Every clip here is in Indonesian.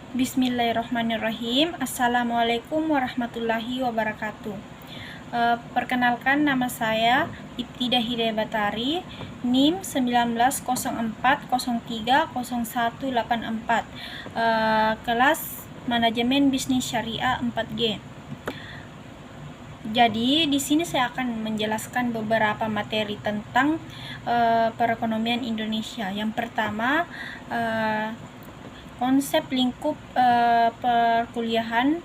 Bismillahirrahmanirrahim. Assalamualaikum warahmatullahi wabarakatuh. Perkenalkan, nama saya Ibtidah Hidayah Batari, NIM 1904030184, kelas Manajemen Bisnis Syariah 4G. Jadi di sini saya akan menjelaskan beberapa materi tentang perekonomian Indonesia. Yang pertama, konsep lingkup perkuliahan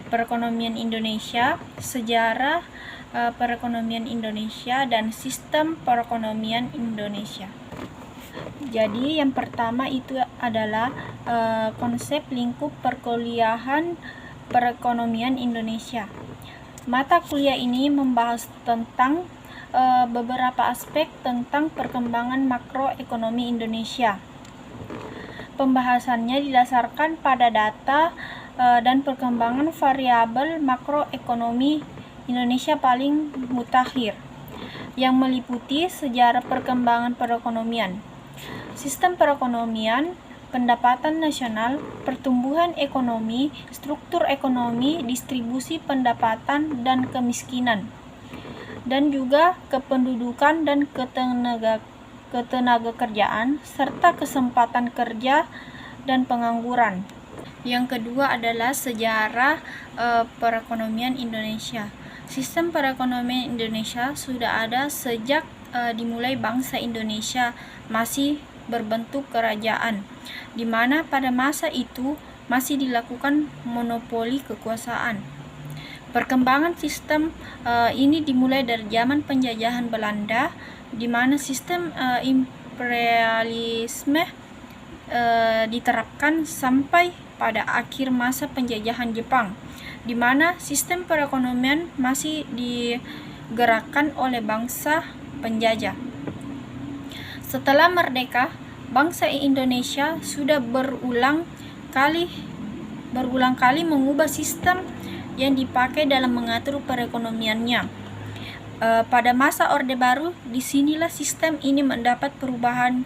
perekonomian Indonesia, sejarah perekonomian Indonesia, dan sistem perekonomian Indonesia. Jadi yang pertama itu adalah konsep lingkup perkuliahan perekonomian Indonesia. Mata kuliah ini membahas tentang beberapa aspek tentang perkembangan makroekonomi Indonesia. Pembahasannya didasarkan pada data dan perkembangan variabel makroekonomi Indonesia paling mutakhir, yang meliputi sejarah perkembangan perekonomian, sistem perekonomian, pendapatan nasional, pertumbuhan ekonomi, struktur ekonomi, distribusi pendapatan dan kemiskinan, dan juga kependudukan dan ketenaga kerjaan, serta kesempatan kerja dan pengangguran. Yang kedua adalah sejarah perekonomian Indonesia. Sistem perekonomian Indonesia sudah ada sejak dimulai bangsa Indonesia masih berbentuk kerajaan, di mana pada masa itu masih dilakukan monopoli kekuasaan. Perkembangan sistem ini dimulai dari zaman penjajahan Belanda, di mana sistem imperialisme diterapkan sampai pada akhir masa penjajahan Jepang, di mana sistem perekonomian masih digerakkan oleh bangsa penjajah. Setelah merdeka, bangsa Indonesia sudah berulang kali mengubah sistem yang dipakai dalam mengatur perekonomiannya. Pada masa Orde Baru, disinilah sistem ini mendapat perubahan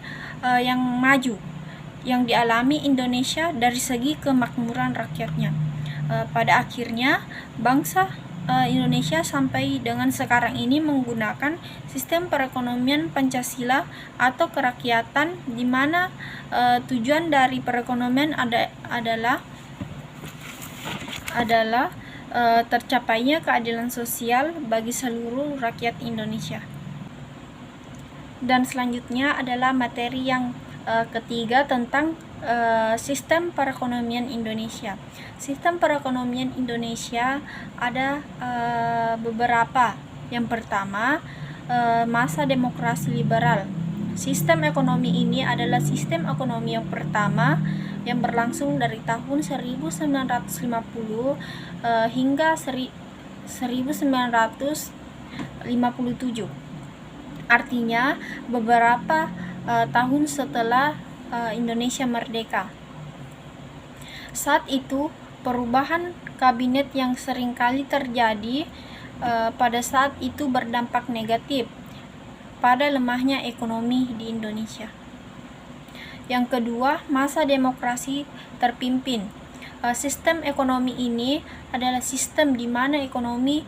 yang maju yang dialami Indonesia dari segi kemakmuran rakyatnya. Pada akhirnya, bangsa Indonesia sampai dengan sekarang ini menggunakan sistem perekonomian Pancasila atau kerakyatan, di mana tujuan dari perekonomian adalah tercapainya keadilan sosial bagi seluruh rakyat Indonesia. Dan selanjutnya adalah materi yang ketiga tentang sistem perekonomian Indonesia. Sistem perekonomian Indonesia ada beberapa. Yang pertama, masa demokrasi liberal. Sistem ekonomi ini adalah sistem ekonomi yang pertama yang berlangsung dari tahun 1950 hingga 1957. Artinya beberapa tahun setelah Indonesia merdeka. Saat itu perubahan kabinet yang seringkali terjadi pada saat itu berdampak negatif pada lemahnya ekonomi di Indonesia. Yang kedua, masa demokrasi terpimpin. Sistem ekonomi ini adalah sistem di mana ekonomi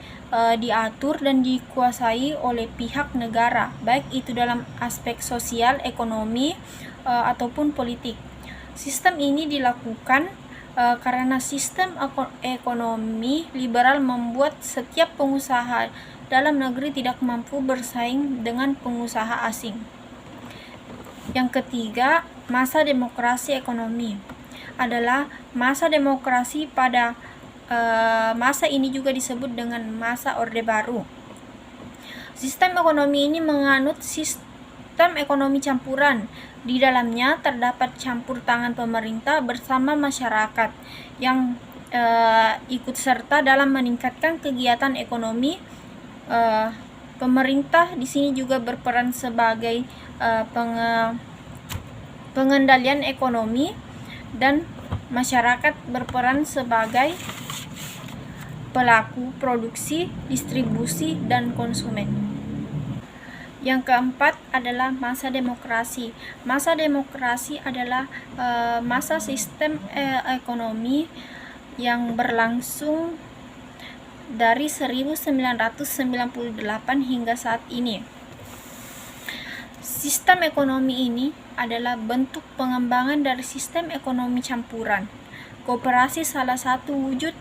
diatur dan dikuasai oleh pihak negara, baik itu dalam aspek sosial, ekonomi, ataupun politik. Sistem ini dilakukan karena sistem ekonomi liberal membuat setiap pengusaha dalam negeri tidak mampu bersaing dengan pengusaha asing. Yang ketiga, masa demokrasi ekonomi adalah masa demokrasi. Pada masa ini juga disebut dengan masa Orde Baru. Sistem ekonomi ini menganut sistem ekonomi campuran. Di dalamnya terdapat campur tangan pemerintah bersama masyarakat yang ikut serta dalam meningkatkan kegiatan ekonomi. Pemerintah di sini juga berperan sebagai pengendalian ekonomi, dan masyarakat berperan sebagai pelaku produksi, distribusi, dan konsumen. Yang keempat adalah masa demokrasi. Masa demokrasi adalah masa sistem ekonomi yang berlangsung dari 1998 hingga saat ini. Sistem ekonomi ini adalah bentuk pengembangan dari sistem ekonomi campuran. Koperasi salah satu wujud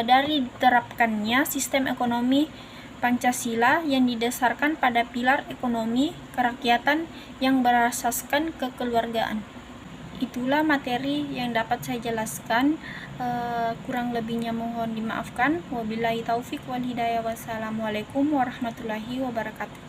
dari diterapkannya sistem ekonomi Pancasila yang didasarkan pada pilar ekonomi kerakyatan yang berasaskan kekeluargaan. Itulah materi yang dapat saya jelaskan. Kurang lebihnya mohon dimaafkan. Wabillahi taufik wal hidayah. Wassalamualaikum warahmatullahi wabarakatuh.